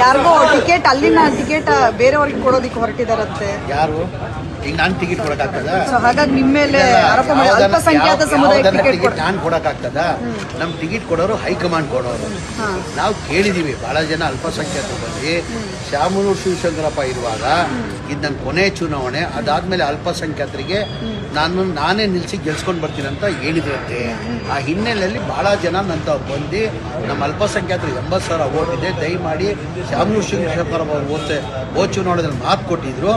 ಯಾರಿಗೋ ಟಿಕೆಟ್ ಅಲ್ಲಿನ ಟಿಕೆಟ್ ಬೇರೆಯವ್ರಿಗೆ ಕೊಡೋದಿಕ್ಕೆ ಹೊರಟಿದಾರಂತೆ. ಯಾರು? ಈಗ ನಾನು ಟಿಕೆಟ್ ಕೊಡಕ್ಕಾಗ್ತದ? ಹಾಗಾಗಿ ನಿಮ್ಮ ಮೇಲೆ ಆರೋಪ ಮಾಡಿ ಅಲ್ಪಸಂಖ್ಯಾತ ಸಮುದಾಯಕ್ಕೆ ಟಿಕೆಟ್ ನಾನು ಕೊಡಕ್ಕಾಗ್ತದ? ನಮ್ ಟಿಕೆಟ್ ಕೊಡೋರು ಹೈಕಮಾಂಡ್ ಕೊಡೋರು. ನಾವು ಕೇಳಿದೀವಿ ಬಹಳ ಜನ ಅಲ್ಪಸಂಖ್ಯಾತರು ಬಂದು ಶಾಮನೂರು ಶಿವಶಂಕರಪ್ಪ ಇರುವಾಗ ಇದು ನನ್ನ ಕೊನೆ ಚುನಾವಣೆ, ಅದಾದ್ಮೇಲೆ ಅಲ್ಪಸಂಖ್ಯಾತರಿಗೆ ನಾನೇ ನಿಲ್ಸಿ ಗೆಲ್ಸ್ಕೊಂಡು ಬರ್ತೀನಿ ಅಂತ ಹೇಳಿದ್ರಂತೆ. ಆ ಹಿನ್ನೆಲೆಯಲ್ಲಿ ಬಹಳ ಜನ ನಂತ ಬಂದು ನಮ್ಮ ಅಲ್ಪಸಂಖ್ಯಾತರು 80,000 ವೋಟ್ ಇದೆ, ದಯಮಾಡಿ ಶಾಮನೂರು ಶಿವಶಂಕರಪ್ಪ ಹೋದ ಚುನಾವಣೆಯಲ್ಲಿ ಮಾತು ಕೊಟ್ಟಿದ್ರು,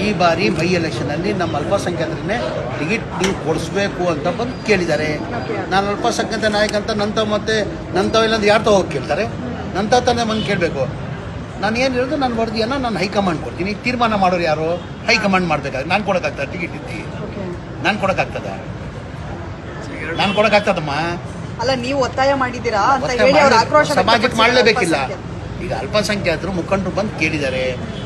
ಈ ಬಾರಿ ಬೈ ಎಲೆಕ್ಷನ್ ಅಲ್ಲಿ ನಮ್ಮ ಅಲ್ಪಸಂಖ್ಯಾತರನ್ನೇ ಟಿಕೆಟ್ ನೀವು ಕೊಡಿಸ್ಬೇಕು ಅಂತ ಬಂದು ಕೇಳಿದ್ದಾರೆ. ನಾನು ಅಲ್ಪಸಂಖ್ಯಾತ ನಾಯಕ ಅಂತ ನಂತವಿಲ್ಲಂದ್ರೆ ಯಾರು ಹೋಗಿ ಕೇಳ್ತಾರೆ? ನಂತ ತಾನೇ ಬಂದು ಕೇಳಬೇಕು. ನಾನು ಏನು ಹೇಳಿದ್ರು ನಾನು ವರದಿಯನ್ನು ನಾನು ಹೈಕಮಾಂಡ್ ಕೊಡ್ತೀನಿ. ತೀರ್ಮಾನ ಮಾಡೋರು ಯಾರು? ಹೈಕಮಾಂಡ್ ಮಾಡ್ಬೇಕಾದ್ರೆ ನಾನು ಕೊಡೋಕ್ಕಾಗ್ತದೆ? ಟಿಕೆಟ್ ಇದ್ದು ನಾನು ಕೊಡೋಕ್ಕಾಗ್ತದ? ನಾನು ಕೊಡೋಕ್ಕಾಗ್ತದಮ್ಮ? ಅಲ್ಲ, ನೀವು ಒತ್ತಾಯ ಮಾಡಿದ್ದೀರಾ ಅಂತ ಹೇಳಿ ಅವರು ಆಕ್ರೋಶ ಸಮಾಜಕ್ಕೆ ಮಾಡಲೇಬೇಕಿಲ್ಲ. ಈಗ ಅಲ್ಪಸಂಖ್ಯಾತರು ಮುಖಂಡರು ಬಂದು ಕೇಳಿದ್ದಾರೆ.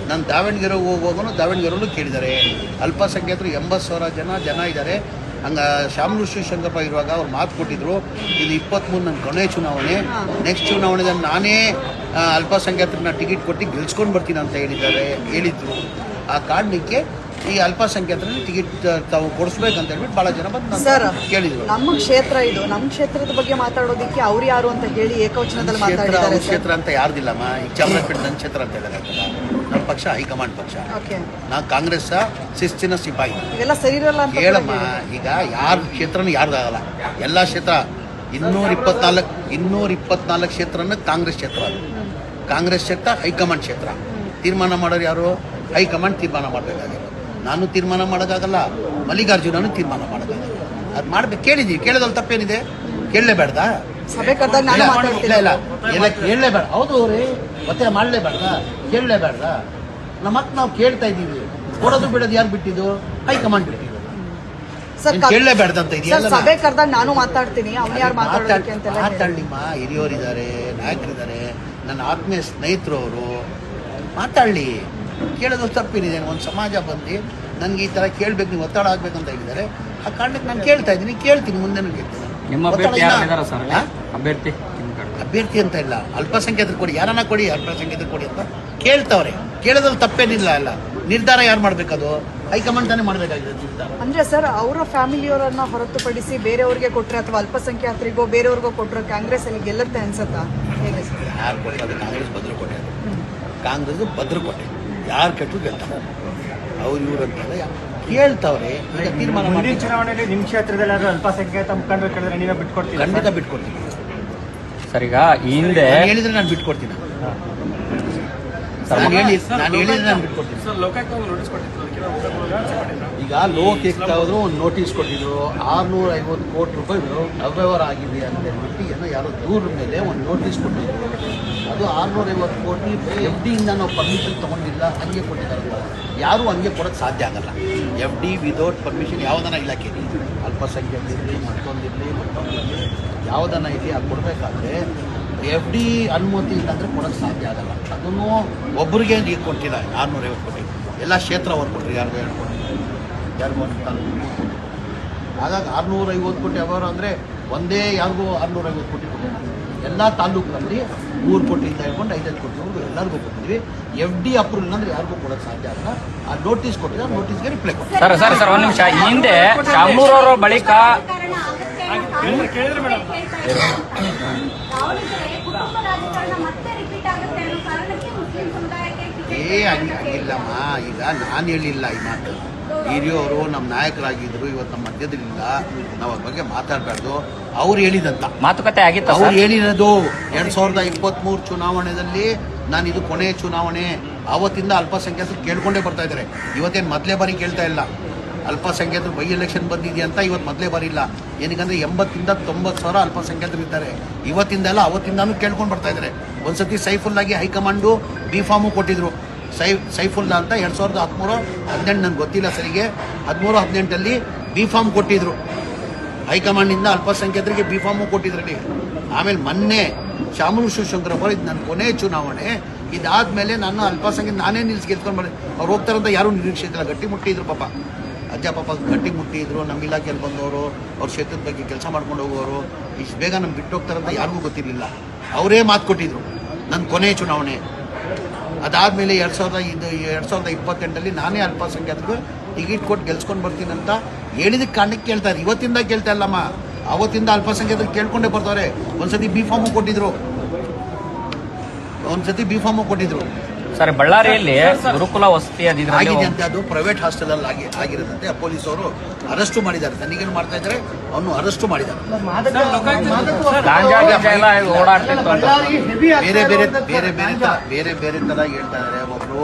ನಾನು ದಾವಣಗೆರೆ ಹೋಗೋನು ದಾವಣಗೆರೆಯಲ್ಲೂ ಕೇಳಿದ್ದಾರೆ. ಅಲ್ಪಸಂಖ್ಯಾತರು 80,000 ಜನ ಇದ್ದಾರೆ. ಶಾಮನೂರು ಶಿವಶಂಕರಪ್ಪ ಇರುವಾಗ ಅವ್ರು ಮಾತು ಕೊಟ್ಟಿದ್ರು, ಇದು 23 ನನ್ನ ಕೊನೆ ಚುನಾವಣೆ, ನೆಕ್ಸ್ಟ್ ಚುನಾವಣೆಯಲ್ಲಿ ನಾನೇ ಅಲ್ಪಸಂಖ್ಯಾತರನ್ನ ಟಿಕೆಟ್ ಕೊಟ್ಟು ಗೆಲ್ಸ್ಕೊಂಡು ಬರ್ತೀನಿ ಅಂತ ಹೇಳಿದ್ರು. ಆ ಕಾರಣಕ್ಕೆ ಈ ಅಲ್ಪಸಂಖ್ಯಾತರಲ್ಲಿ ಟಿಕೆಟ್ ತಾವು ಕೊಡಿಸ್ಬೇಕಂತ ಹೇಳ್ಬಿಟ್ಟು ಬಹಳ ಜನ ಬಂದು ಕೇಳಿದ್ರು. ನಮ್ಮ ಕ್ಷೇತ್ರ ಇದು, ನಮ್ಮ ಕ್ಷೇತ್ರದ ಬಗ್ಗೆ ಮಾತಾಡೋದಕ್ಕೆ ಅವ್ರು ಯಾರು ಅಂತ ಹೇಳಿ ಏಕವಚನದಲ್ಲಿ ಮಾತಾಡಿದ್ದಾರೆ. ಕ್ಷೇತ್ರ ಅಂತ ಯಾರ್ದಿಲ್ಲಮ್ಮ. ಈಗ ಚಾಮರಾಜಪೇಟೆ ನನ್ನ ಕ್ಷೇತ್ರ ಅಂತ ಹೇಳಿದಾಗಲ್ಲ. ನಮ್ಮ ಪಕ್ಷ ಹೈಕಮಾಂಡ್ ಪಕ್ಷ, ನಾವು ಕಾಂಗ್ರೆಸ್ ಶಿಸ್ತಿನ ಸಿಪಾಯಿ. ಇವೆಲ್ಲ ಸರಿ ಇರಲ್ಲ ಅಂತ ಹೇಳಮ್ಮ. ಈಗ ಯಾರ ಕ್ಷೇತ್ರನೂ ಯಾರ್ದಾಗಲ್ಲ, ಎಲ್ಲ ಕ್ಷೇತ್ರ 224 ಕ್ಷೇತ್ರನ ಕಾಂಗ್ರೆಸ್ ಕ್ಷೇತ್ರ. ಅದು ಕಾಂಗ್ರೆಸ್ ಕ್ಷೇತ್ರ ಹೈಕಮಾಂಡ್ ಕ್ಷೇತ್ರ. ತೀರ್ಮಾನ ಮಾಡೋರು ಯಾರು? ಹೈಕಮಾಂಡ್ ತೀರ್ಮಾನ ಮಾಡಬೇಕಾಗಿರೋದು. ನಾನು ತೀರ್ಮಾನ ಮಾಡೋಕ್ಕಾಗಲ್ಲ, ಮಲ್ಲಿಕಾರ್ಜುನನು ತೀರ್ಮಾನ ಮಾಡೋಕ್ಕಾಗಲ್ಲ. ಅದು ಮಾಡ್ಬೇಕು. ಕೇಳಿದೀವಿ, ಕೇಳೋದ್ರಲ್ಲಿ ತಪ್ಪೇನಿದೆ? ಕೇಳಲೇಬೇಡ್ದ? ಇಲ್ಲ ಕೇಳಲೇಬೇಡ. ಹೌದು ರೀ, ಮತ್ತೆ ಮಾಡಲೇಬೇಡ್ದ? ಕೇಳಲೇಬೇಡ್ದ? ಮತ್ತೆ ನಾವು ಕೇಳ್ತಾ ಇದ್ದೀವಿ. ಕೊಡೋದು ಬಿಡೋದು ಯಾರು ಬಿಟ್ಟಿದ್ದು? ಹೈಕಮಾಂಡ್ ಬಿಟ್ಟಿದ್ದು. ಕೇಳಲೇಬೇಡ್ದ ಅಂತ ಇದೆಯಲ್ಲ. ಸಭೆ ಕರೆದಾಗ ನಾನು ಮಾತಾಡ್ತೀನಿ, ಅವ್ನು ಯಾರು ಮಾತಾಡ್ಲಿಮ್ಮ. ಹಿರಿಯವರಿದ್ದಾರೆ, ನಾಯಕರಿದ್ದಾರೆ, ನನ್ನ ಆತ್ಮೀಯ ಸ್ನೇಹಿತರು ಅವರು. ಮಾತಾಡಲಿ, ಕೇಳೋದು ತಪ್ಪೇನಿದೆ? ಒಂದು ಸಮಾಜ ಬಂದು ನನಗೆ ಈ ಥರ ಕೇಳಬೇಕು, ನೀವು ಒತ್ತಡ ಆಗ್ಬೇಕಂತ ಹೇಳಿದ್ದಾರೆ. ಆ ಕಾರಣಕ್ಕೆ ನಾನು ಕೇಳ್ತಾ ಇದ್ದೀನಿ, ಕೇಳ್ತೀನಿ, ಮುಂದೆನೂ ಕೇಳ್ತೀನಿ. ಅಭ್ಯರ್ಥಿ ಅಂತ ಇಲ್ಲ, ಅಲ್ಪಸಂಖ್ಯಾತರು ಕೊಡಿ, ಯಾರನ್ನ ಕೊಡಿ, ಅಲ್ಪಸಂಖ್ಯಾತರು ಕೊಡಿ ಅಂತ ಕೇಳ್ತಾವ್ರೆ. ಕೇಳೋದ್ರಲ್ಲಿ ತಪ್ಪೇನಿಲ್ಲ. ಅಲ್ಲ, ನಿರ್ಧಾರ ಯಾರು ಮಾಡ್ಬೇಕದು? ಹೈಕಮಾಂಡ್ ತಾನೇ ಮಾಡಬೇಕಾಗಿದೆ ನಿರ್ಧಾರ. ಅಂದ್ರೆ ಸರ್, ಅವರ ಫ್ಯಾಮಿಲಿಯವರನ್ನ ಹೊರತುಪಡಿಸಿ ಬೇರೆಯವ್ರಿಗೆ ಕೊಟ್ರೆ ಅಥವಾ ಅಲ್ಪಸಂಖ್ಯಾತರಿಗೋ ಬೇರೆಯವ್ರಿಗೋ ಕೊಟ್ಟರೆ ಕಾಂಗ್ರೆಸ್ ಅಲ್ಲಿ ಗೆಲ್ಲುತ್ತೆ ಅನ್ಸತ್ತಾ? ಹೇಗೆ ಸರ್? ಯಾರು ಕೊಟ್ಟರೆ ಕಾಂಗ್ರೆಸ್ ಭದ್ರಕೋಟೆ, ಕಾಂಗ್ರೆಸ್ ಭದ್ರಕೋಟೆ. ಯಾರು ಕೆಟ್ಟರು ಗೆಲ್ತಾರೆ. ಅವ್ರು ಇವ್ರು ಅಂತಲ್ಲ ಕೇಳ್ತಾವ್ರೆ. ಈಗ ತೀರ್ಮಾನ ಮಾಡಿ. ಚುನಾವಣೆಯಲ್ಲಿ ನಿಮ್ಮ ಕ್ಷೇತ್ರದಲ್ಲಿ ಅಲ್ಪಸಂಖ್ಯಾತ ಮುಖಂಡರು ಕೇಳಿದ್ರೆ ನೀವೇ ಬಿಟ್ಕೊಡ್ತೀವಿ? ಖಂಡಿತ ಬಿಟ್ಕೊಡ್ತೀನಿ ಸರ್. ಈಗ ಹಿಂದೆ ಹೇಳಿದ್ರೆ ನಾನು ಬಿಟ್ಕೊಡ್ತೀನಿ. ನಾನು ಹೇಳಿದ್ರೆ ನಾನು ಬಿಟ್ಕೊಡ್ತೀನಿ. ಈಗ ಲೋಕಾಯುಕ್ತ ಅವರು ಒಂದು ನೋಟಿಸ್ ಕೊಟ್ಟಿದ್ರು. 650 ಕೋಟಿ ರೂಪಾಯಿ ಅವ್ಯವಹಾರ ಆಗಿದೆ ಅಂತ ಹೇಳ್ಬಿಟ್ಟು ಏನೋ ಯಾರೋ ದೂರ ಮೇಲೆ ಒಂದು ನೋಟಿಸ್ ಕೊಟ್ಟಿದ್ರು. ಅದು 650 ಕೋಟಿ FD ಇಂದ ನಾವು ಪರ್ಮಿಷನ್ ತೊಗೊಂಡಿಲ್ಲ, ಹಂಗೆ ಕೊಟ್ಟಿದ್ದಾರೆ. ಯಾರೂ ಹಂಗೆ ಕೊಡೋಕ್ಕೆ ಸಾಧ್ಯ ಆಗಲ್ಲ. FD ವಿದೌಟ್ ಪರ್ಮಿಷನ್ ಯಾವುದನ್ನ ಇಲಾಖೆ, ಅಲ್ಪಸಂಖ್ಯಾತರಿರಲಿ, ಮತ್ತೊಂದಿರಲಿ ಯಾವುದನ್ನ ಇಲ್ಲಿ ಅದು ಕೊಡಬೇಕಾದ್ರೆ FD ಅನುಮತಿ ಇಲ್ಲಾಂದರೆ ಕೊಡೋಕ್ಕೆ ಸಾಧ್ಯ ಆಗಲ್ಲ. ಅದನ್ನು ಒಬ್ಬರಿಗೆ ಈಗ ಕೊಟ್ಟಿಲ್ಲ 650 ಕೋಟಿ, ಎಲ್ಲ ಕ್ಷೇತ್ರ ಅವ್ರು ಕೊಟ್ಟರು. ಯಾರಿಗೂ ಹೇಳ್ಕೊಟ್ಟಿಲ್ಲ, ಯಾರಿಗೂ ಅಂತ. ಹಾಗಾಗಿ 650 ಕೋಟಿ ಅವ್ಯವಹಾರ ಅಂದರೆ ಒಂದೇ ಯಾರಿಗೂ 650 ಕೋಟಿ ಕೊಟ್ಟಿಲ್ಲ. ಎಲ್ಲ ತಾಲೂಕಲ್ಲಿ 3 ಕೋಟಿಯಿಂದ ಹೇಳ್ಕೊಂಡು 5 ಕೋಟಿವರೆಗೂ ಎಲ್ಲರಿಗೂ ಕೊಟ್ಟಿದ್ವಿ. FD ಅಪ್ರೂವಲ್ ಅಂದರೆ ಯಾರಿಗೂ ಕೊಡೋಕ್ಕೆ ಸಾಧ್ಯ ಆಗಲ್ಲ. ಆ ನೋಟಿಸ್ ಕೊಟ್ಟಿದ್ರೆ ನೋಟಿಸ್ಗೆ ರಿಪ್ಲೈ ಕೊಡ್ತಾರೆ. ಸರ್ ಒಂದು ನಿಮಿಷ. ಹಿಂದೆ ಶಾಮನೂರವರ ಬಳಿಕ ಹಂಗಿಲ್ಲಮ್ಮ. ಈಗ ನಾನು ಹೇಳಿಲ್ಲ ಈ ಮಾತು. ಹಿರಿಯವರು ನಮ್ಮ ನಾಯಕರಾಗಿದ್ರು, ಇವತ್ತು ನಮ್ಮ ಮಧ್ಯದಲ್ಲಿಲ್ಲ. ನಾವು ಅದ್ರ ಬಗ್ಗೆ ಮಾತಾಡಬಾರ್ದು. ಅವ್ರು ಹೇಳಿದಂತ ಮಾತುಕತೆ ಆಗಿತ್ತು. ಅವ್ರು ಹೇಳಿರೋದು 2023 ಚುನಾವಣೆಯಲ್ಲಿ ನಾನು ಇದು ಕೊನೆಯ ಚುನಾವಣೆ. ಆವತ್ತಿಂದ ಅಲ್ಪಸಂಖ್ಯಾತರು ಕೇಳ್ಕೊಂಡೇ ಬರ್ತಾ ಇದ್ದಾರೆ. ಇವತ್ತೇನು ಮೊದಲೇ ಬಾರಿ ಕೇಳ್ತಾ ಇಲ್ಲ. ಅಲ್ಪಸಂಖ್ಯಾತರು ಬೈ ಎಲೆಕ್ಷನ್ ಬಂದಿದೆಯಾ ಅಂತ ಇವತ್ತು ಮೊದಲೇ ಬಾರಿ ಇಲ್ಲ. ಏನಕ್ಕಂದ್ರೆ 80,000 to 90,000 ಅಲ್ಪಸಂಖ್ಯಾತರು ಇದ್ದಾರೆ. ಇವತ್ತಿಂದ ಅಲ್ಲ, ಅವತ್ತಿಂದಾನು ಕೇಳ್ಕೊಂಡು ಬರ್ತಾ ಇದ್ದಾರೆ. ಒಂದ್ಸತಿ ಸೈಫುಲ್ಲಾಗಿ ಹೈಕಮಾಂಡು ಬಿ ಫಾರ್ಮು ಕೊಟ್ಟಿದ್ರು. ಸೈಫುಲ್ಲಾ ಅಂತ 2013-18 ನನಗೆ ಗೊತ್ತಿಲ್ಲ ಸರಿಗೆ, 13-18 ಬಿ ಫಾರ್ಮ್ ಕೊಟ್ಟಿದ್ರು. ಹೈಕಮಾಂಡಿಂದ ಅಲ್ಪಸಂಖ್ಯಾತರಿಗೆ ಬಿ ಫಾರ್ಮು ಕೊಟ್ಟಿದ್ರಲ್ಲಿ. ಆಮೇಲೆ ಮೊನ್ನೆ ಶಾಮನೂರು ಶಿವಶಂಕರಪ್ಪ ಇದು ನನ್ನ ಕೊನೆ ಚುನಾವಣೆ, ಇದಾದ್ಮೇಲೆ ನಾನು ಅಲ್ಪಸಂಖ್ಯಾತ ನಾನೇ ನಿಲ್ಸಿ ಗೆದ್ಕೊಂಡು ಮಾಡಿ ಅವ್ರು ಹೋಗ್ತಾರಂತ ಯಾರೂ ನಿರೀಕ್ಷೆ ಇಲ್ಲ. ಗಟ್ಟಿ ಮುಟ್ಟಿದ್ರು ಪಾಪ, ಅಜ್ಜ ಪಾಪ ಗಟ್ಟಿ ಮುಟ್ಟಿದ್ರು. ನಮ್ಮ ಇಲಾಖೆಯಲ್ಲಿ ಬಂದವರು, ಅವ್ರ ಕ್ಷೇತ್ರದ ಬಗ್ಗೆ ಕೆಲಸ ಮಾಡ್ಕೊಂಡು ಹೋಗೋರು ಇಷ್ಟು ಬೇಗ ನಮ್ಗೆ ಬಿಟ್ಟು ಹೋಗ್ತಾರಂತ ಯಾರಿಗೂ ಗೊತ್ತಿರಲಿಲ್ಲ. ಅವರೇ ಮಾತು ಕೊಟ್ಟಿದ್ರು. ನನ್ನ ಕೊನೆಯ ಚುನಾವಣೆ. ಅದಾದಮೇಲೆ 2028 ನಾನೇ ಅಲ್ಪಸಂಖ್ಯಾತರಿಗೆ ಟಿಕೆಟ್ ಕೊಟ್ಟು ಗೆಲ್ಸ್ಕೊಂಡು ಬರ್ತೀನಿ ಅಂತ ಹೇಳಿದಕ್ಕೆ ಕಾರಣಕ್ಕೆ ಕೇಳ್ತಾರೆ. ಇವತ್ತಿಂದ ಕೇಳ್ತಾ ಇಲ್ಲಮ್ಮ, ಅವತ್ತಿಂದ ಅಲ್ಪಸಂಖ್ಯಾತರು ಕೇಳ್ಕೊಂಡೇ ಬರ್ತಾರೆ. ಒಂದ್ಸತಿ ಬಿ ಫಾರ್ಮು ಕೊಟ್ಟಿದ್ರು. ಸರ್, ಬಳ್ಳಾರಿಯಲ್ಲಿ ಗುರುಕುಲ ವಸತಿ ಅದಿದ್ರಲ್ಲಿ ಆಗಿದೆ ಅಂತ, ಅದು ಪ್ರೈವೇಟ್ ಹಾಸ್ಟೆಲ್ ಅಲ್ಲಿ ಆಗಿರೋದಂತೆ. ಪೊಲೀಸವರು ಅರೆಸ್ಟು ಮಾಡಿದ್ದಾರೆ, ತನಿಖೆ ಮಾಡ್ತಾ ಇದ್ದಾರೆ, ಅವನು ಅರೆಸ್ಟು ಮಾಡಿದ್ದಾರೆ. ಗಾಂಜಾ ಎಲ್ಲ ಓಡಾಡ್ತಿತ್ತು ಅಂತ. ಬೇರೆ ತರ ಹೇಳ್ತಾ ಇದ್ದಾರೆ. ಒಬ್ರು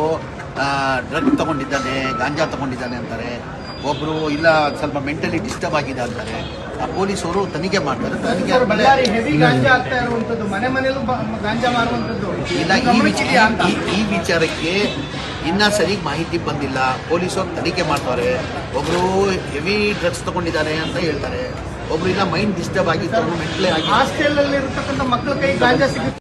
ಡ್ರಗ್ ತಗೊಂಡಿದ್ದಾನೆ, ಗಾಂಜಾ ತಗೊಂಡಿದ್ದಾನೆ ಅಂತಾರೆ. ಒಬ್ರು ಇಲ್ಲ ಸ್ವಲ್ಪ ಮೆಂಟಲಿ ಡಿಸ್ಟರ್ಬ್ ಆಗಿದೆ ಅಂತಾರೆ. ಆ ಪೊಲೀಸರು ತನಿಖೆ ಮಾಡ್ತಾರೆ. ತನಿಖೆ ಇಲ್ಲ, ಈ ವಿಚಾರಕ್ಕೆ ಇನ್ನ ಸರಿ ಮಾಹಿತಿ ಬಂದಿಲ್ಲ. ಪೊಲೀಸರು ತನಿಖೆ ಮಾಡ್ತಾರೆ. ಒಬ್ರು ಹೆವಿ ಡ್ರಗ್ಸ್ ತಗೊಂಡಿದ್ದಾರೆ ಅಂತ ಹೇಳ್ತಾರೆ. ಒಬ್ರು ಇಲ್ಲ ಮೈಂಡ್ ಡಿಸ್ಟರ್ಬ್ ಆಗಿತ್ತು, ಮೆಂಟಲಿ ಆಗಿ ಹಾಸ್ಟೆಲ್ ಅಲ್ಲಿ ಇರತಕ್ಕಂಥ ಮಕ್ಕಳ ಕೈ ಗಾಂಜಾ ಸಿಗುತ್ತೆ.